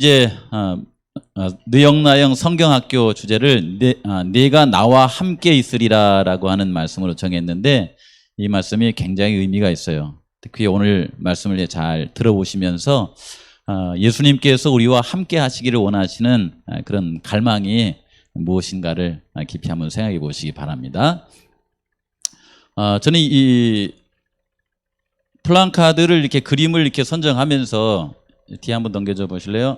이제 느영나영 성경학교 주제를 네가 나와 함께 있으리라라고 하는 말씀으로 정했는데, 이 말씀이 굉장히 의미가 있어요. 특히 오늘 말씀을 잘 들어보시면서 예수님께서 우리와 함께 하시기를 원하시는 그런 갈망이 무엇인가를 깊이 한번 생각해 보시기 바랍니다. 저는 이 플랜카드를 이렇게 그림을 이렇게 선정하면서 뒤에 한번 넘겨줘 보실래요?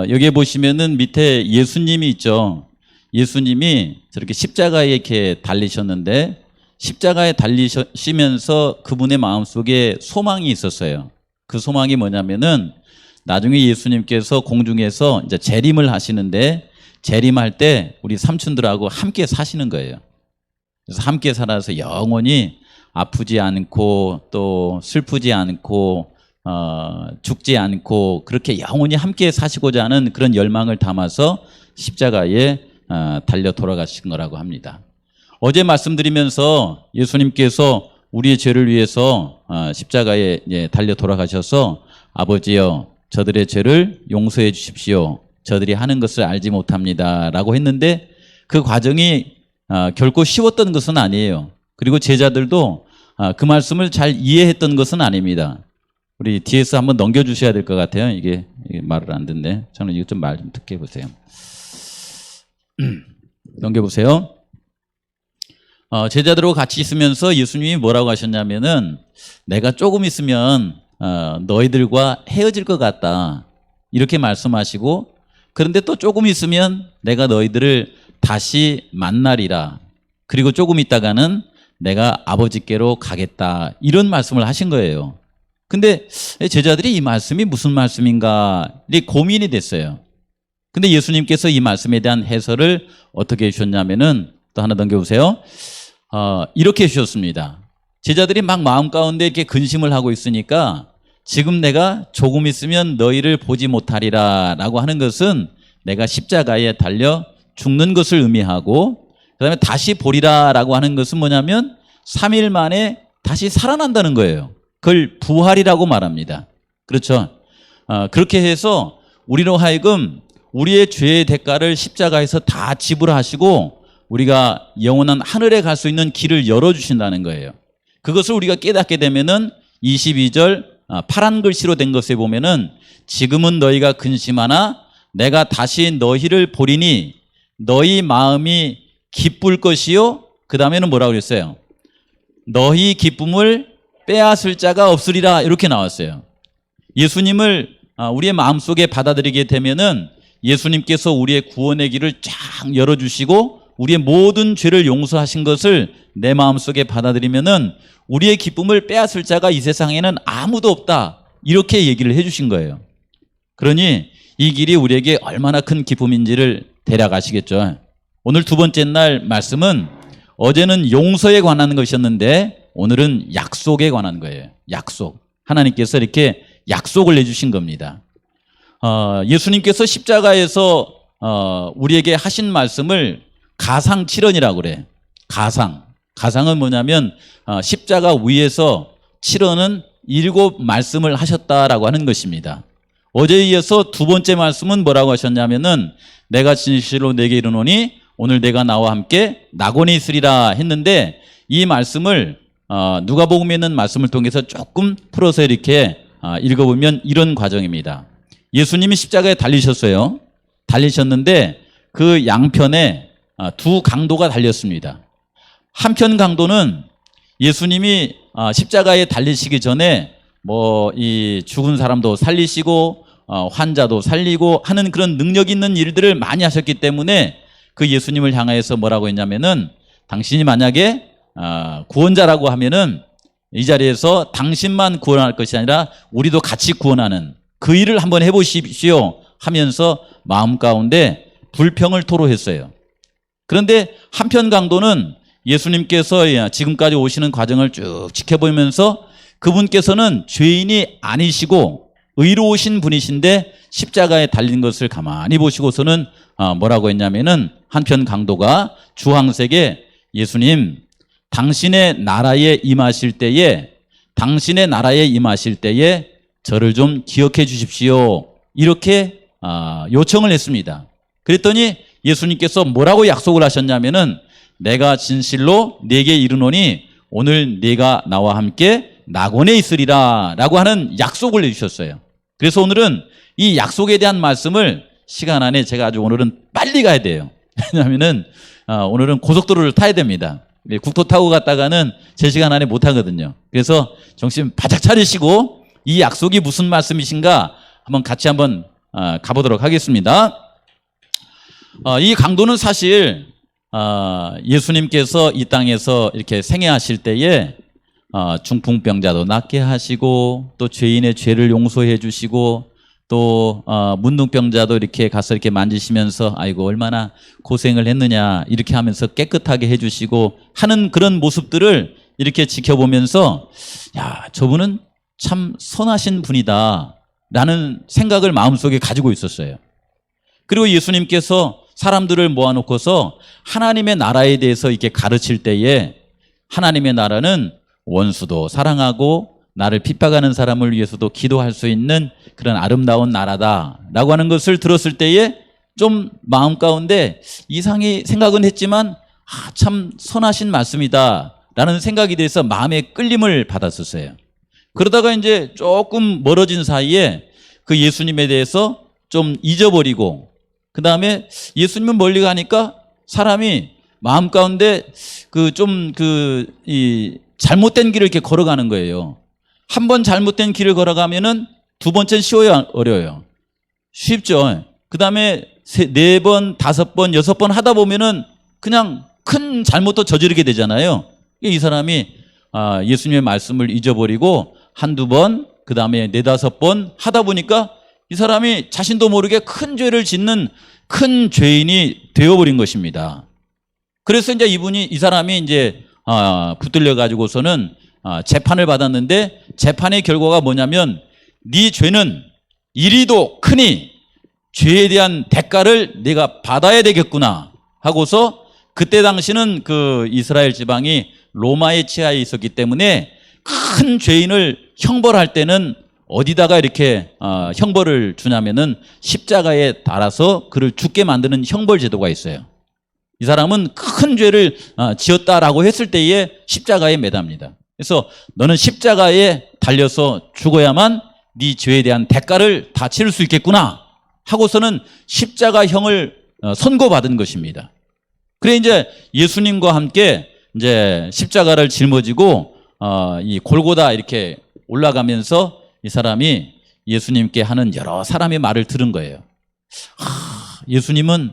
여기에 보시면은 밑에 예수님이 있죠. 예수님이 저렇게 십자가에 이렇게 달리셨는데, 십자가에 달리시면서 그분의 마음속에 소망이 있었어요. 그 소망이 뭐냐면은 나중에 예수님께서 공중에서 이제 재림을 하시는데, 재림할 때 우리 삼촌들하고 함께 사시는 거예요. 그래서 함께 살아서 영원히 아프지 않고 또 슬프지 않고 죽지 않고 그렇게 영원히 함께 사시고자 하는 그런 열망을 담아서 십자가에 달려 돌아가신 거라고 합니다. 어제 말씀드리면서 예수님께서 우리의 죄를 위해서 십자가에 달려 돌아가셔서 아버지여 저들의 죄를 용서해 주십시오. 저들이 하는 것을 알지 못합니다 라고 했는데, 그 과정이 결코 쉬웠던 것은 아니에요. 그리고 제자들도 그 말씀을 잘 이해했던 것은 아닙니다. 우리 뒤에서 한번 넘겨주셔야 될 것 같아요. 이게 말을 안 듣네. 저는 이거 좀 말 좀 듣게 해보세요. 넘겨보세요. 제자들하고 같이 있으면서 예수님이 뭐라고 하셨냐면은, 내가 조금 있으면 너희들과 헤어질 것 같다 이렇게 말씀하시고, 그런데 또 조금 있으면 내가 너희들을 다시 만나리라, 그리고 조금 있다가는 내가 아버지께로 가겠다, 이런 말씀을 하신 거예요. 근데 제자들이 이 말씀이 무슨 말씀인가 고민이 됐어요. 근데 예수님께서 이 말씀에 대한 해설을 어떻게 해주셨냐면은, 또 하나 넘겨보세요. 이렇게 해주셨습니다. 제자들이 막 마음 가운데 이렇게 근심을 하고 있으니까, 지금 내가 조금 있으면 너희를 보지 못하리라 라고 하는 것은 내가 십자가에 달려 죽는 것을 의미하고, 그 다음에 다시 보리라 라고 하는 것은 뭐냐면 3일 만에 다시 살아난다는 거예요. 그걸 부활이라고 말합니다. 그렇죠? 그렇게 해서 우리로 하여금 우리의 죄의 대가를 십자가에서 다 지불하시고 우리가 영원한 하늘에 갈 수 있는 길을 열어주신다는 거예요. 그것을 우리가 깨닫게 되면은 22절 파란 글씨로 된 것에 보면은, 지금은 너희가 근심하나 내가 다시 너희를 보리니 너희 마음이 기쁠 것이요. 그 다음에는 뭐라고 그랬어요? 너희 기쁨을 빼앗을 자가 없으리라, 이렇게 나왔어요. 예수님을 우리의 마음속에 받아들이게 되면은 예수님께서 우리의 구원의 길을 쫙 열어주시고 우리의 모든 죄를 용서하신 것을 내 마음속에 받아들이면은 우리의 기쁨을 빼앗을 자가 이 세상에는 아무도 없다, 이렇게 얘기를 해주신 거예요. 그러니 이 길이 우리에게 얼마나 큰 기쁨인지를 대략 아시겠죠. 오늘 두 번째 날 말씀은, 어제는 용서에 관한 것이었는데 오늘은 약속에 관한 거예요. 약속. 하나님께서 이렇게 약속을 해주신 겁니다. 예수님께서 십자가에서 우리에게 하신 말씀을 가상칠언이라고 그래. 가상은 뭐냐면 십자가 위에서 칠언은 7 말씀을 하셨다라고 하는 것입니다. 어제에 이어서 두 번째 말씀은 뭐라고 하셨냐면은, 내가 진실로 내게 이르노니 오늘 내가 나와 함께 낙원에 있으리라 했는데, 이 말씀을 누가복음에 있는 말씀을 통해서 조금 풀어서 이렇게 읽어보면 이런 과정입니다. 예수님이 십자가에 달리셨어요. 달리셨는데 그 양편에 두 강도가 달렸습니다. 한편 강도는 예수님이 십자가에 달리시기 전에 이 죽은 사람도 살리시고 환자도 살리고 하는 그런 능력 있는 일들을 많이 하셨기 때문에 그 예수님을 향하여서 뭐라고 했냐면은, 당신이 만약에 구원자라고 하면은 이 자리에서 당신만 구원할 것이 아니라 우리도 같이 구원하는 그 일을 한번 해보십시오 하면서 마음 가운데 불평을 토로했어요. 그런데 한편 강도는 예수님께서 지금까지 오시는 과정을 쭉 지켜보면서 그분께서는 죄인이 아니시고 의로우신 분이신데 십자가에 달린 것을 가만히 보시고서는 뭐라고 했냐면은, 한편 강도가 주황색에, 예수님 당신의 나라에 임하실 때에 저를 좀 기억해 주십시오. 이렇게 요청을 했습니다. 그랬더니 예수님께서 뭐라고 약속을 하셨냐면은 내가 진실로 네게 이르노니 오늘 네가 나와 함께 낙원에 있으리라 라고 하는 약속을 해주셨어요. 그래서 오늘은 이 약속에 대한 말씀을 시간 안에 제가 아주 오늘은 빨리 가야 돼요. 왜냐하면은 오늘은 고속도로를 타야 됩니다. 국도 타고 갔다가는 제 시간 안에 못 하거든요. 그래서 정신 바짝 차리시고 이 약속이 무슨 말씀이신가 한번 같이 한번 가보도록 하겠습니다. 이 강도는 사실 예수님께서 이 땅에서 이렇게 생애하실 때에 중풍병자도 낫게 하시고 또 죄인의 죄를 용서해 주시고 또 문둥병자도 이렇게 가서 이렇게 만지시면서 아이고 얼마나 고생을 했느냐 이렇게 하면서 깨끗하게 해주시고 하는 그런 모습들을 이렇게 지켜보면서 야 저분은 참 선하신 분이다 라는 생각을 마음속에 가지고 있었어요. 그리고 예수님께서 사람들을 모아놓고서 하나님의 나라에 대해서 이렇게 가르칠 때에 하나님의 나라는 원수도 사랑하고 나를 핍박하는 사람을 위해서도 기도할 수 있는 그런 아름다운 나라다라고 하는 것을 들었을 때에 좀 마음 가운데 이상히 생각은 했지만 참 선하신 말씀이다라는 생각이 돼서 마음에 끌림을 받았었어요. 그러다가 이제 조금 멀어진 사이에 그 예수님에 대해서 좀 잊어버리고 그 다음에 예수님은 멀리 가니까 사람이 마음 가운데 이 잘못된 길을 이렇게 걸어가는 거예요. 한 번 잘못된 길을 걸어가면은 두 번째는 쉬워요, 어려워요? 쉽죠. 그 다음에 네 번, 다섯 번, 여섯 번 하다 보면은 그냥 큰 잘못도 저지르게 되잖아요. 이 사람이 예수님의 말씀을 잊어버리고 한두 번, 그 다음에 네다섯 번 하다 보니까 이 사람이 자신도 모르게 큰 죄를 짓는 큰 죄인이 되어버린 것입니다. 그래서 이제 이 사람이 이제 붙들려 가지고서는 재판을 받았는데 재판의 결과가 뭐냐면 네 죄는 이리도 크니 죄에 대한 대가를 네가 받아야 되겠구나 하고서 그때 당시는 그 이스라엘 지방이 로마의 치하에 있었기 때문에 큰 죄인을 형벌할 때는 어디다가 이렇게 형벌을 주냐면은 십자가에 달아서 그를 죽게 만드는 형벌 제도가 있어요. 이 사람은 큰 죄를 지었다라고 했을 때에 십자가에 매답니다. 그래서 너는 십자가에 달려서 죽어야만 네 죄에 대한 대가를 다 치를 수 있겠구나 하고서는 십자가형을 선고받은 것입니다. 그래 이제 예수님과 함께 이제 십자가를 짊어지고 이 골고다 이렇게 올라가면서 이 사람이 예수님께 하는 여러 사람의 말을 들은 거예요. 예수님은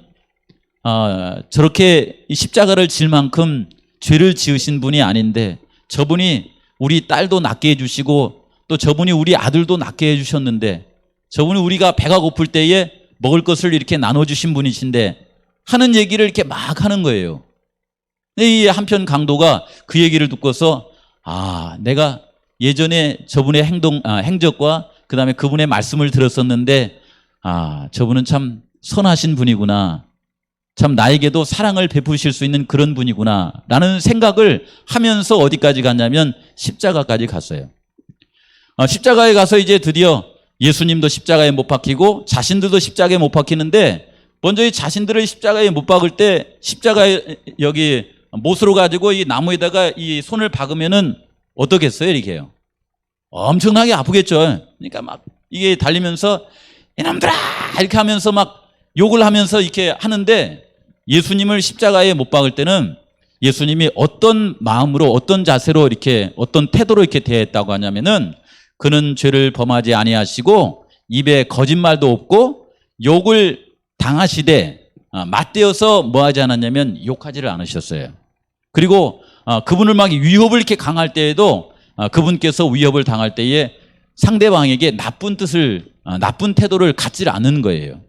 저렇게 십자가를 질 만큼 죄를 지으신 분이 아닌데 저분이 우리 딸도 낳게 해주시고 또 저분이 우리 아들도 낳게 해주셨는데 저분이 우리가 배가 고플 때에 먹을 것을 이렇게 나눠주신 분이신데 하는 얘기를 이렇게 막 하는 거예요. 이 한편 강도가 그 얘기를 듣고서 내가 예전에 저분의 행적과 그 다음에 그분의 말씀을 들었었는데 저분은 참 선하신 분이구나. 참 나에게도 사랑을 베푸실 수 있는 그런 분이구나 라는 생각을 하면서 어디까지 갔냐면 십자가까지 갔어요. 십자가에 가서 이제 드디어 예수님도 십자가에 못 박히고 자신들도 십자가에 못 박히는데 먼저 이 자신들을 십자가에 못 박을 때 십자가에 여기 못으로 가지고 이 나무에다가 이 손을 박으면은 어떻겠어요? 이렇게요. 엄청나게 아프겠죠. 그러니까 막 이게 달리면서 이놈들아 이렇게 하면서 막 욕을 하면서 이렇게 하는데 예수님을 십자가에 못 박을 때는 예수님이 어떤 마음으로 어떤 자세로 이렇게 어떤 태도로 이렇게 대했다고 하냐면은 그는 죄를 범하지 아니하시고 입에 거짓말도 없고 욕을 당하시되 맞대어서 뭐 하지 않았냐면 욕하지를 않으셨어요. 그리고 그분을 막 위협을 이렇게 강할 때에도 그분께서 위협을 당할 때에 상대방에게 나쁜 태도를 갖지 않는 거예요.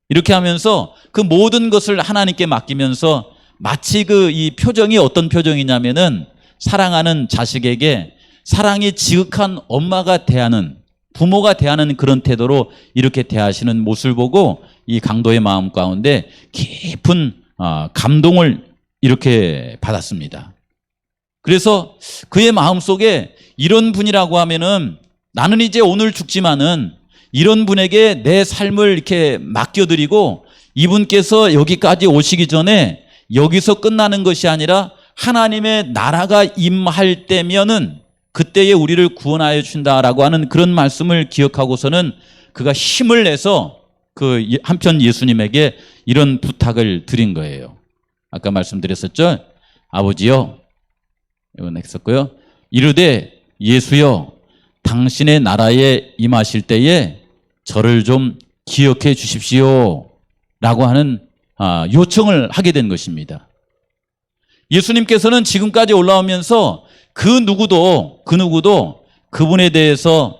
이렇게 하면서 그 모든 것을 하나님께 맡기면서 마치 이 표정이 어떤 표정이냐면은 사랑하는 자식에게 사랑이 지극한 엄마가 대하는 부모가 대하는 그런 태도로 이렇게 대하시는 모습을 보고 이 강도의 마음 가운데 깊은 감동을 이렇게 받았습니다. 그래서 그의 마음속에 이런 분이라고 하면은 나는 이제 오늘 죽지만은 이런 분에게 내 삶을 이렇게 맡겨드리고 이분께서 여기까지 오시기 전에 여기서 끝나는 것이 아니라 하나님의 나라가 임할 때면은 그때에 우리를 구원하여 준다라고 하는 그런 말씀을 기억하고서는 그가 힘을 내서 그 한편 예수님에게 이런 부탁을 드린 거예요. 아까 말씀드렸었죠? 아버지요, 이건 했었고요. 이르되 예수여, 당신의 나라에 임하실 때에 저를 좀 기억해 주십시오 라고 하는 요청을 하게 된 것입니다. 예수님께서는 지금까지 올라오면서 그 누구도 그분에 대해서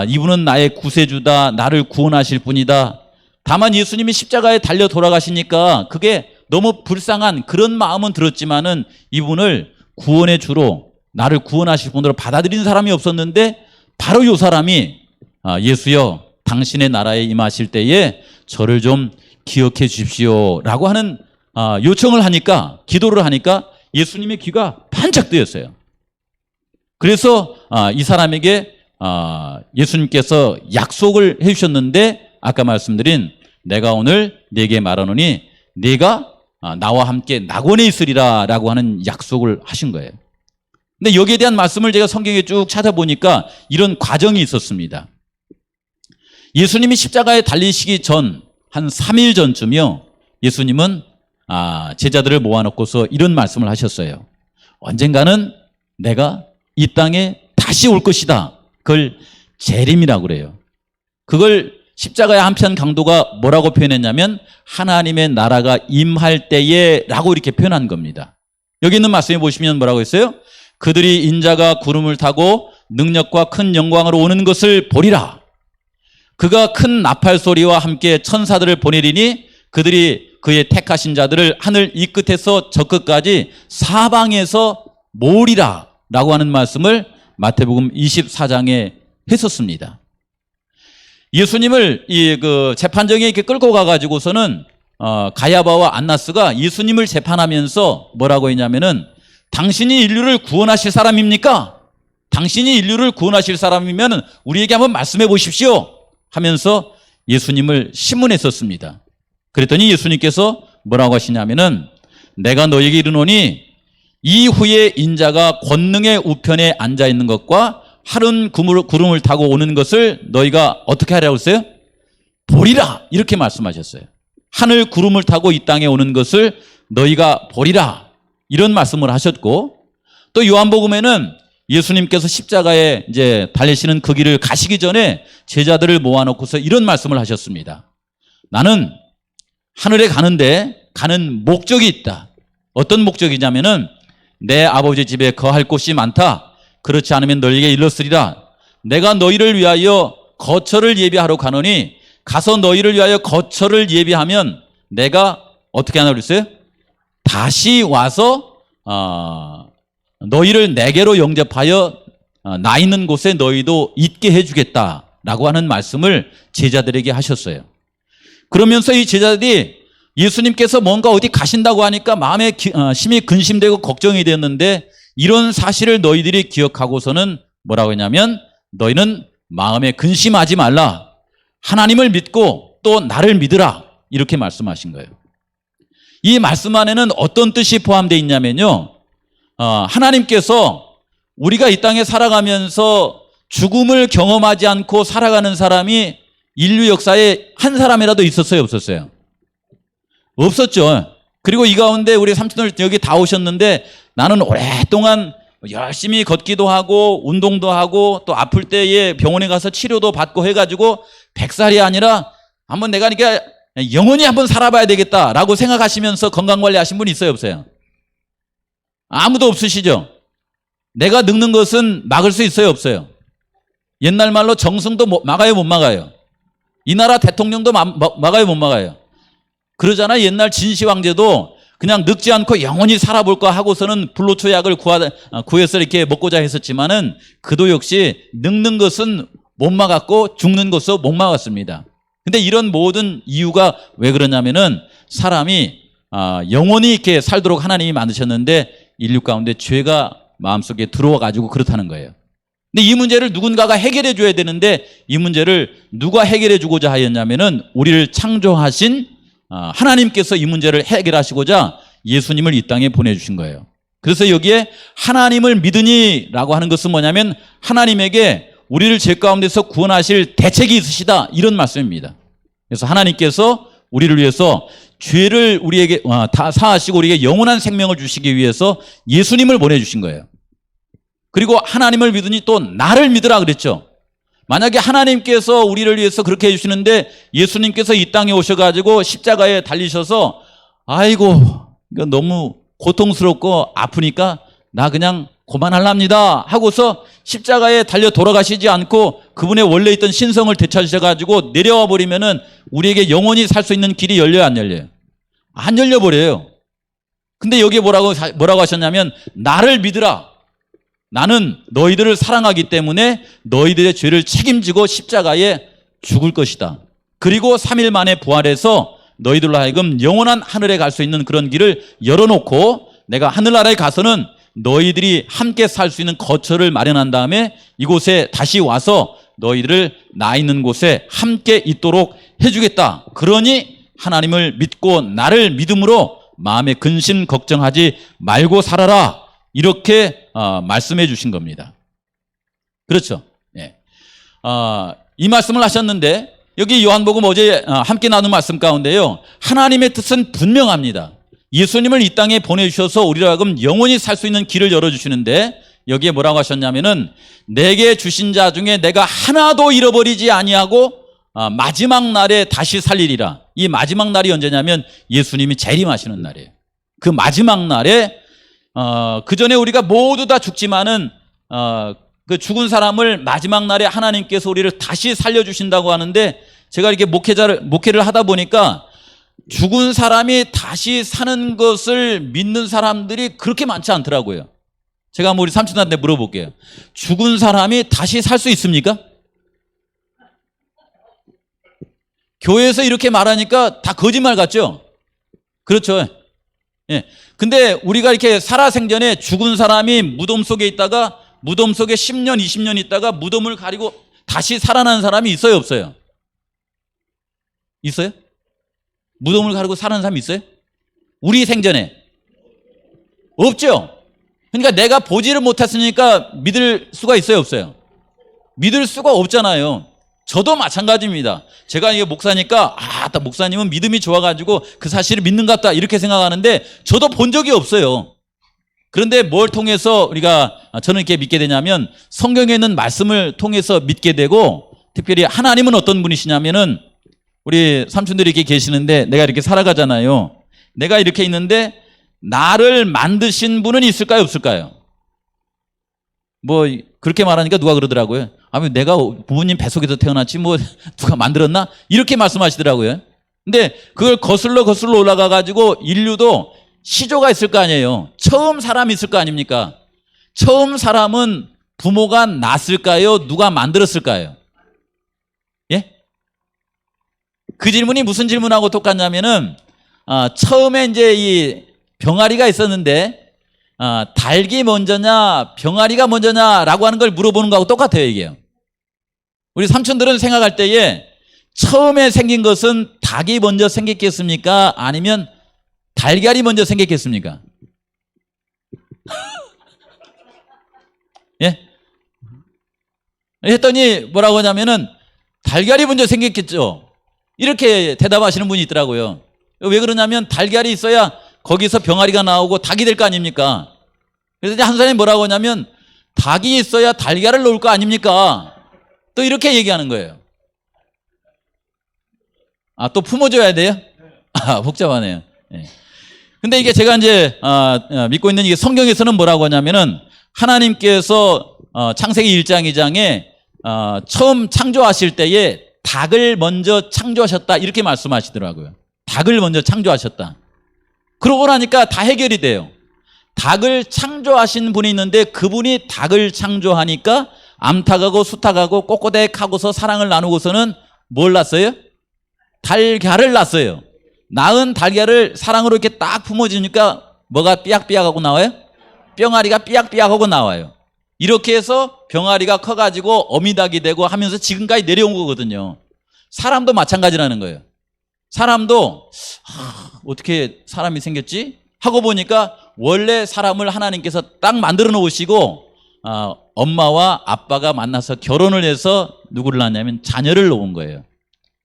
이분은 나의 구세주다, 나를 구원하실 분이다. 다만 예수님이 십자가에 달려 돌아가시니까 그게 너무 불쌍한 그런 마음은 들었지만은 이분을 구원의 주로, 나를 구원하실 분으로 받아들이는 사람이 없었는데 바로 이 사람이 예수여, 당신의 나라에 임하실 때에 저를 좀 기억해 주십시오 라고 하는 요청을 하니까, 기도를 하니까 예수님의 귀가 반짝 뜨였어요. 그래서 이 사람에게 예수님께서 약속을 해주셨는데, 아까 말씀드린 내가 오늘 네게 말하노니 네가 나와 함께 낙원에 있으리라 라고 하는 약속을 하신 거예요. 근데 여기에 대한 말씀을 제가 성경에 쭉 찾아보니까 이런 과정이 있었습니다. 예수님이 십자가에 달리시기 전 한 3일 전쯤이요, 예수님은 제자들을 모아놓고서 이런 말씀을 하셨어요. 언젠가는 내가 이 땅에 다시 올 것이다. 그걸 재림이라고 그래요. 그걸 십자가의 한편 강도가 뭐라고 표현했냐면 하나님의 나라가 임할 때에 라고 이렇게 표현한 겁니다. 여기 있는 말씀에 보시면 뭐라고 했어요? 그들이 인자가 구름을 타고 능력과 큰 영광으로 오는 것을 보리라. 그가 큰 나팔 소리와 함께 천사들을 보내리니 그들이 그의 택하신 자들을 하늘 이 끝에서 저 끝까지 사방에서 모으리라 라고 하는 말씀을 마태복음 24장에 했었습니다. 예수님을 그 재판정에 이렇게 끌고 가가지고서는 가야바와 안나스가 예수님을 재판하면서 뭐라고 했냐면은 당신이 인류를 구원하실 사람입니까? 당신이 인류를 구원하실 사람이면 우리에게 한번 말씀해 보십시오 하면서 예수님을 신문했었습니다. 그랬더니 예수님께서 뭐라고 하시냐면은 내가 너에게 이르노니 이후에 인자가 권능의 우편에 앉아 있는 것과 하른 구름을 타고 오는 것을 너희가 어떻게 하라고 했어요? 보리라 이렇게 말씀하셨어요. 하늘 구름을 타고 이 땅에 오는 것을 너희가 보리라 이런 말씀을 하셨고, 또 요한복음에는 예수님께서 십자가에 이제 달리시는 그 길을 가시기 전에 제자들을 모아놓고서 이런 말씀을 하셨습니다. 나는 하늘에 가는 목적이 있다. 어떤 목적이냐면은 내 아버지 집에 거할 곳이 많다. 그렇지 않으면 너희에게 일렀으리라. 내가 너희를 위하여 거처를 예비하러 가노니 가서 너희를 위하여 거처를 예비하면 내가 어떻게 하나 그랬어요? 다시 와서 너희를 내게로 영접하여 나 있는 곳에 너희도 있게 해주겠다라고 하는 말씀을 제자들에게 하셨어요. 그러면서 이 제자들이 예수님께서 뭔가 어디 가신다고 하니까 마음에 심히 근심되고 걱정이 되었는데, 이런 사실을 너희들이 기억하고서는 뭐라고 했냐면 너희는 마음에 근심하지 말라. 하나님을 믿고 또 나를 믿으라. 이렇게 말씀하신 거예요. 이 말씀 안에는 어떤 뜻이 포함되어 있냐면요, 하나님께서 우리가 이 땅에 살아가면서 죽음을 경험하지 않고 살아가는 사람이 인류 역사에 한 사람이라도 있었어요, 없었어요? 없었죠. 그리고 이 가운데 우리 삼촌들 여기 다 오셨는데 나는 오랫동안 열심히 걷기도 하고 운동도 하고 또 아플 때에 병원에 가서 치료도 받고 해가지고 100살이 아니라 한번 내가 그러니까 영원히 한번 살아봐야 되겠다라고 생각하시면서 건강관리 하신 분 있어요, 없어요? 아무도 없으시죠? 내가 늙는 것은 막을 수 있어요, 없어요? 옛날 말로 정승도 막아요, 못 막아요? 이 나라 대통령도 막아요, 못 막아요? 그러잖아. 옛날 진시 황제도 그냥 늙지 않고 영원히 살아볼까 하고서는 불로초약을 구해서 이렇게 먹고자 했었지만은 그도 역시 늙는 것은 못 막았고 죽는 것도 못 막았습니다. 근데 이런 모든 이유가 왜 그러냐면은 사람이 영원히 이렇게 살도록 하나님이 만드셨는데 인류 가운데 죄가 마음속에 들어와 가지고 그렇다는 거예요. 근데 이 문제를 누군가가 해결해 줘야 되는데 이 문제를 누가 해결해 주고자 하였냐면은 우리를 창조하신 하나님께서 이 문제를 해결하시고자 예수님을 이 땅에 보내주신 거예요. 그래서 여기에 하나님을 믿으니라고 하는 것은 뭐냐면 하나님에게 우리를 죄 가운데서 구원하실 대책이 있으시다, 이런 말씀입니다. 그래서 하나님께서 우리를 위해서 죄를 우리에게 다 사하시고 우리에게 영원한 생명을 주시기 위해서 예수님을 보내주신 거예요. 그리고 하나님을 믿으니 또 나를 믿으라 그랬죠. 만약에 하나님께서 우리를 위해서 그렇게 해주시는데 예수님께서 이 땅에 오셔가지고 십자가에 달리셔서 아이고 이거 너무 고통스럽고 아프니까 나 그냥 그만할랍니다 하고서 십자가에 달려 돌아가시지 않고 그분의 원래 있던 신성을 되찾으셔가지고 내려와 버리면은 우리에게 영원히 살 수 있는 길이 열려요, 안 열려요? 안 열려버려요. 근데 여기에 뭐라고 하셨냐면 나를 믿으라. 나는 너희들을 사랑하기 때문에 너희들의 죄를 책임지고 십자가에 죽을 것이다. 그리고 3일 만에 부활해서 너희들로 하여금 영원한 하늘에 갈 수 있는 그런 길을 열어놓고 내가 하늘나라에 가서는 너희들이 함께 살 수 있는 거처를 마련한 다음에 이곳에 다시 와서 너희들을 나 있는 곳에 함께 있도록 해주겠다. 그러니 하나님을 믿고 나를 믿음으로 마음에 근심 걱정하지 말고 살아라. 이렇게 말씀해 주신 겁니다. 그렇죠? 예. 이 말씀을 하셨는데 여기 요한복음 어제 함께 나눈 말씀 가운데요, 하나님의 뜻은 분명합니다. 예수님을 이 땅에 보내주셔서 우리로 하여금 영원히 살 수 있는 길을 열어주시는데 여기에 뭐라고 하셨냐면은 내게 주신 자 중에 내가 하나도 잃어버리지 아니하고 마지막 날에 다시 살리리라. 이 마지막 날이 언제냐면 예수님이 재림하시는 날이에요. 그 마지막 날에 그 전에 우리가 모두 다 죽지만은 그 죽은 사람을 마지막 날에 하나님께서 우리를 다시 살려주신다고 하는데 제가 이렇게 목회를 하다 보니까 죽은 사람이 다시 사는 것을 믿는 사람들이 그렇게 많지 않더라고요. 제가 한번 우리 삼촌한테 물어볼게요. 죽은 사람이 다시 살 수 있습니까? 교회에서 이렇게 말하니까 다 거짓말 같죠? 그렇죠. 예. 근데 우리가 이렇게 살아생전에 죽은 사람이 무덤 속에 있다가 무덤 속에 10년, 20년 있다가 무덤을 가리고 다시 살아난 사람이 있어요, 없어요? 있어요? 무덤을 가리고 살아난 사람이 있어요? 우리 생전에? 없죠? 그러니까 내가 보지를 못했으니까 믿을 수가 있어요, 없어요? 믿을 수가 없잖아요. 저도 마찬가지입니다. 제가 이게 목사니까 목사님은 믿음이 좋아가지고 그 사실을 믿는 것 같다 이렇게 생각하는데 저도 본 적이 없어요. 그런데 뭘 통해서 저는 이렇게 믿게 되냐면 성경에 있는 말씀을 통해서 믿게 되고, 특별히 하나님은 어떤 분이시냐면은 우리 삼촌들이 이렇게 계시는데 내가 이렇게 살아가잖아요. 내가 이렇게 있는데 나를 만드신 분은 있을까요, 없을까요? 뭐 그렇게 말하니까 누가 그러더라고요. 내가 부모님 뱃속에서 태어났지 뭐 누가 만들었나? 이렇게 말씀하시더라고요. 근데 그걸 거슬러 올라가 가지고 인류도 시조가 있을 거 아니에요. 처음 사람이 있을 거 아닙니까? 처음 사람은 부모가 낳았을까요? 누가 만들었을까요? 예? 그 질문이 무슨 질문하고 똑같냐면은 처음에 이제 이 병아리가 있었는데 닭이 먼저냐 병아리가 먼저냐라고 하는 걸 물어보는 거하고 똑같아요, 이게요. 우리 삼촌들은 생각할 때에 처음에 생긴 것은 닭이 먼저 생겼겠습니까? 아니면 달걀이 먼저 생겼겠습니까? 예? 했더니 뭐라고 하냐면은 달걀이 먼저 생겼겠죠. 이렇게 대답하시는 분이 있더라고요. 왜 그러냐면 달걀이 있어야 거기서 병아리가 나오고 닭이 될 거 아닙니까? 그래서 한 사람이 뭐라고 하냐면 닭이 있어야 달걀을 놓을 거 아닙니까? 또 이렇게 얘기하는 거예요. 또 품어줘야 돼요? 복잡하네요. 예. 근데 이게 제가 이제 믿고 있는 이게 성경에서는 뭐라고 하냐면은 하나님께서 창세기 1장 2장에 처음 창조하실 때에 닭을 먼저 창조하셨다 이렇게 말씀하시더라고요. 닭을 먼저 창조하셨다. 그러고 나니까 다 해결이 돼요. 닭을 창조하신 분이 있는데 그분이 닭을 창조하니까 암탉하고 수탉하고 꼬꼬댁하고서 사랑을 나누고서는 뭘 낳았어요? 달걀을 낳았어요. 낳은 달걀을 사랑으로 이렇게 딱 품어주니까 뭐가 삐약삐약하고 나와요? 뿅아리가 삐약삐약하고 나와요. 이렇게 해서 병아리가 커가지고 어미닭이 되고 하면서 지금까지 내려온 거거든요. 사람도 마찬가지라는 거예요. 사람도 어떻게 사람이 생겼지? 하고 보니까 원래 사람을 하나님께서 딱 만들어 놓으시고 엄마와 아빠가 만나서 결혼을 해서 누구를 낳냐면 자녀를 놓은 거예요.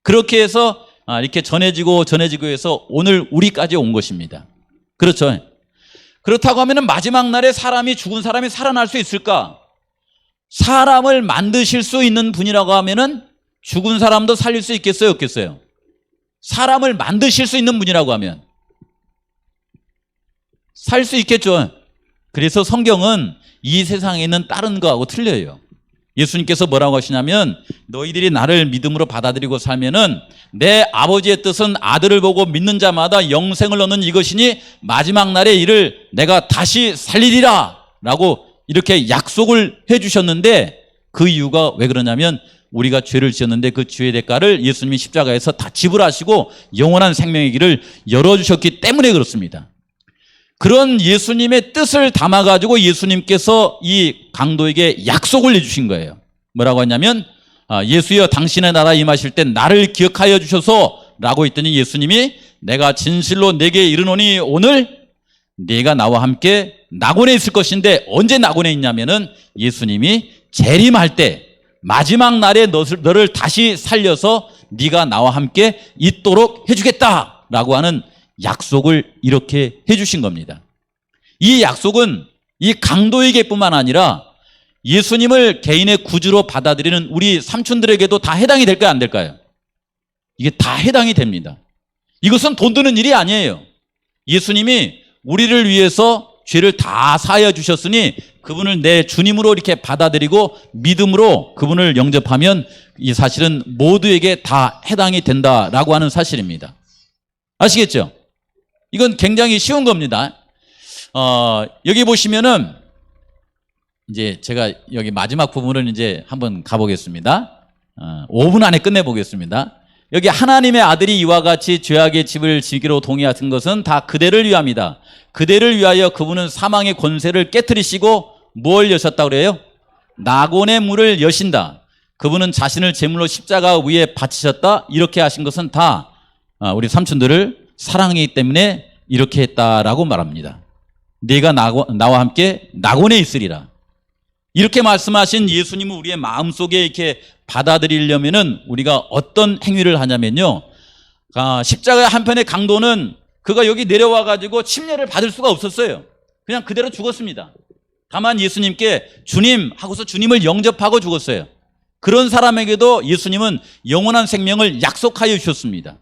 그렇게 해서 이렇게 전해지고 해서 오늘 우리까지 온 것입니다. 그렇죠? 그렇다고 하면 마지막 날에 죽은 사람이 살아날 수 있을까? 사람을 만드실 수 있는 분이라고 하면은 죽은 사람도 살릴 수 있겠어요, 없겠어요? 사람을 만드실 수 있는 분이라고 하면 살 수 있겠죠. 그래서 성경은 이 세상에 있는 다른 거하고 틀려요. 예수님께서 뭐라고 하시냐면 너희들이 나를 믿음으로 받아들이고 살면은 내 아버지의 뜻은 아들을 보고 믿는 자마다 영생을 얻는 이것이니 마지막 날에 이를 내가 다시 살리리라 라고 이렇게 약속을 해 주셨는데 그 이유가 왜 그러냐면 우리가 죄를 지었는데 그 죄의 대가를 예수님이 십자가에서 다 지불하시고 영원한 생명의 길을 열어주셨기 때문에 그렇습니다. 그런 예수님의 뜻을 담아가지고 예수님께서 이 강도에게 약속을 내주신 거예요. 뭐라고 하냐면 예수여 당신의 나라 임하실 때 나를 기억하여 주셔서 라고 했더니 예수님이 내가 진실로 내게 이르노니 오늘 네가 나와 함께 낙원에 있을 것인데 언제 낙원에 있냐면은 예수님이 재림할 때 마지막 날에 너를 다시 살려서 네가 나와 함께 있도록 해주겠다라고 하는 약속을 이렇게 해주신 겁니다. 이 약속은 이 강도에게뿐만 아니라 예수님을 개인의 구주로 받아들이는 우리 삼촌들에게도 다 해당이 될까요, 안 될까요? 이게 다 해당이 됩니다. 이것은 돈 드는 일이 아니에요. 예수님이 우리를 위해서 죄를 다 사하여 주셨으니 그분을 내 주님으로 이렇게 받아들이고 믿음으로 그분을 영접하면 이 사실은 모두에게 다 해당이 된다라고 하는 사실입니다. 아시겠죠? 이건 굉장히 쉬운 겁니다. 여기 보시면은 이제 제가 여기 마지막 부분을 이제 한번 가보겠습니다. 5분 안에 끝내보겠습니다. 여기 하나님의 아들이 이와 같이 죄악의 집을 지기로 동의하신 것은 다 그대를 위함이다. 그대를 위하여 그분은 사망의 권세를 깨트리시고 뭘 여셨다고 그래요? 낙원의 문을 여신다. 그분은 자신을 제물로 십자가 위에 바치셨다. 이렇게 하신 것은 다 우리 삼촌들을 사랑하기 때문에 이렇게 했다라고 말합니다. 네가 나와 함께 낙원에 있으리라. 이렇게 말씀하신 예수님을 우리의 마음속에 이렇게 받아들이려면은 우리가 어떤 행위를 하냐면요. 십자가의 한편의 강도는 그가 여기 내려와 가지고 침례를 받을 수가 없었어요. 그냥 그대로 죽었습니다. 다만 예수님께 주님 하고서 주님을 영접하고 죽었어요. 그런 사람에게도 예수님은 영원한 생명을 약속하여 주셨습니다.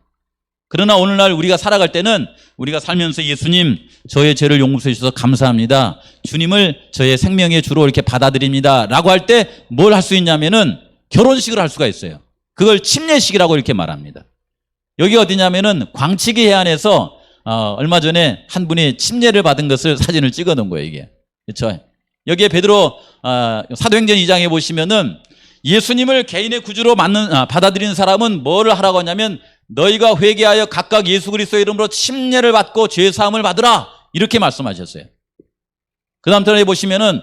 그러나 오늘날 우리가 살아갈 때는 우리가 살면서 예수님 저의 죄를 용서해 주셔서 감사합니다. 주님을 저의 생명의 주로 이렇게 받아들입니다. 라고 할 때 뭘 할 수 있냐면은 결혼식을 할 수가 있어요. 그걸 침례식이라고 이렇게 말합니다. 여기 어디냐면은 광치기 해안에서 얼마 전에 한 분이 침례를 받은 것을 사진을 찍어 놓은 거예요, 이게. 그렇죠? 여기에 베드로 사도행전 2장에 보시면은 예수님을 개인의 구주로 받아들이는 사람은 뭐를 하라고 하냐면 너희가 회개하여 각각 예수 그리스도의 이름으로 침례를 받고 죄 사함을 받으라 이렇게 말씀하셨어요. 그 다음 절에 보시면은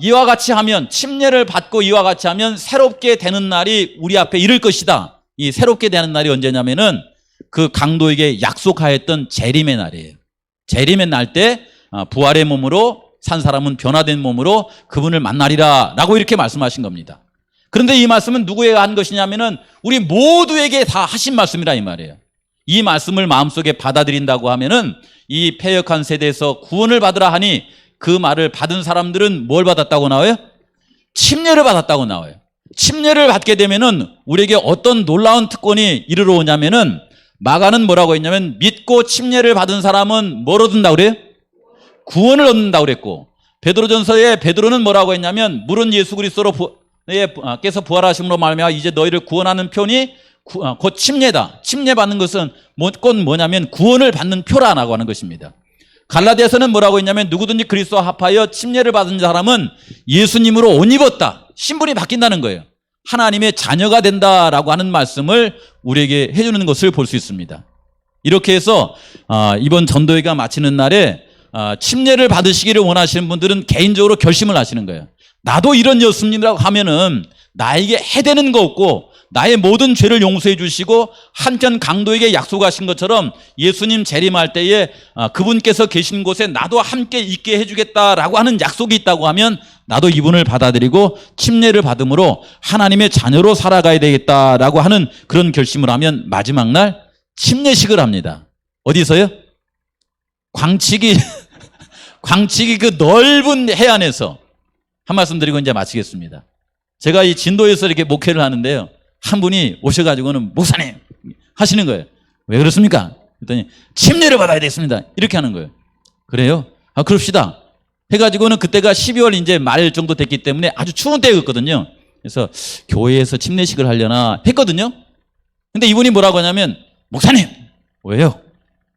이와 같이 하면 침례를 받고 이와 같이 하면 새롭게 되는 날이 우리 앞에 이를 것이다. 이 새롭게 되는 날이 언제냐면은 그 강도에게 약속하였던 재림의 날이에요. 재림의 날 때 부활의 몸으로 산 사람은 변화된 몸으로 그분을 만나리라 라고 이렇게 말씀하신 겁니다. 그런데 이 말씀은 누구에게 한 것이냐면은 우리 모두에게 다 하신 말씀이라 이 말이에요. 이 말씀을 마음속에 받아들인다고 하면은 이 패역한 세대에서 구원을 받으라 하니 그 말을 받은 사람들은 뭘 받았다고 나와요? 침례를 받았다고 나와요. 침례를 받게 되면은 우리에게 어떤 놀라운 특권이 이르러 오냐면은 마가는 뭐라고 했냐면 믿고 침례를 받은 사람은 뭘 얻는다고 그래요? 구원을 얻는다고 그랬고 베드로전서에 베드로는 뭐라고 했냐면 물은 예수 그리스도로 께서 부활하심으로 말미암아 이제 너희를 구원하는 표니 곧 침례다. 침례받는 것은 곧 뭐냐면 구원을 받는 표라고 하는 것입니다. 갈라디아서는 뭐라고 했냐면 누구든지 그리스도와 합하여 침례를 받은 사람은 예수님으로 옷 입었다. 신분이 바뀐다는 거예요. 하나님의 자녀가 된다라고 하는 말씀을 우리에게 해주는 것을 볼 수 있습니다. 이렇게 해서 이번 전도회가 마치는 날에 침례를 받으시기를 원하시는 분들은 개인적으로 결심을 하시는 거예요. 나도 이런 예수님이라고 하면은 나에게 해대는 거 없고 나의 모든 죄를 용서해 주시고 한편 강도에게 약속하신 것처럼 예수님 재림할 때에 그분께서 계신 곳에 나도 함께 있게 해주겠다라고 하는 약속이 있다고 하면 나도 이분을 받아들이고 침례를 받음으로 하나님의 자녀로 살아가야 되겠다라고 하는 그런 결심을 하면 마지막 날 침례식을 합니다. 어디서요? 광치기 그 넓은 해안에서. 한 말씀 드리고 이제 마치겠습니다. 제가 이 진도에서 이렇게 목회를 하는데요, 한 분이 오셔가지고는 목사님 하시는 거예요. 왜 그렇습니까? 그랬더니 침례를 받아야 되겠습니다. 이렇게 하는 거예요. 그래요? 그럽시다. 해가지고는 그때가 12월 이제 말 정도 됐기 때문에 아주 추운 때였거든요. 그래서 교회에서 침례식을 하려나 했거든요. 근데 이분이 뭐라고 하냐면, 목사님, 왜요?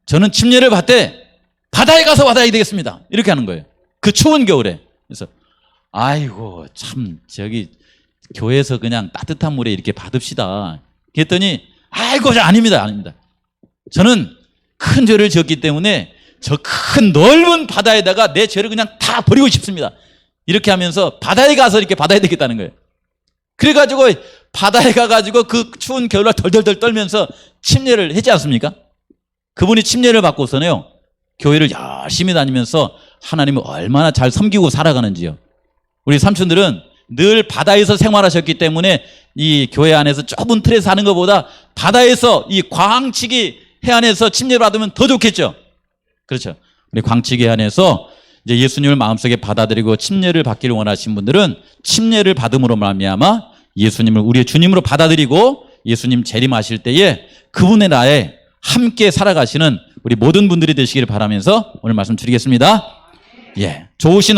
저는 침례를 받되 바다에 가서 받아야 되겠습니다. 이렇게 하는 거예요. 그 추운 겨울에. 그래서 아이고 참 저기 교회에서 그냥 따뜻한 물에 이렇게 받읍시다. 그랬더니 아이고 아닙니다. 저는 큰 죄를 지었기 때문에 저 큰 넓은 바다에다가 내 죄를 그냥 다 버리고 싶습니다. 이렇게 하면서 바다에 가서 이렇게 받아야 되겠다는 거예요. 그래가지고 바다에 가가지고 그 추운 겨울날 덜덜덜 떨면서 침례를 했지 않습니까? 그분이 침례를 받고서는요, 교회를 열심히 다니면서 하나님을 얼마나 잘 섬기고 살아가는지요. 우리 삼촌들은 늘 바다에서 생활하셨기 때문에 이 교회 안에서 좁은 틀에서 하는 것보다 바다에서 이 광치기 해안에서 침례를 받으면 더 좋겠죠. 그렇죠. 우리 광치기 해안에서 이제 예수님을 마음속에 받아들이고 침례를 받기를 원하신 분들은 침례를 받음으로 말미암아 예수님을 우리의 주님으로 받아들이고 예수님 재림하실 때에 그분의 나라에 함께 살아가시는 우리 모든 분들이 되시기를 바라면서 오늘 말씀 드리겠습니다. 예, 좋으신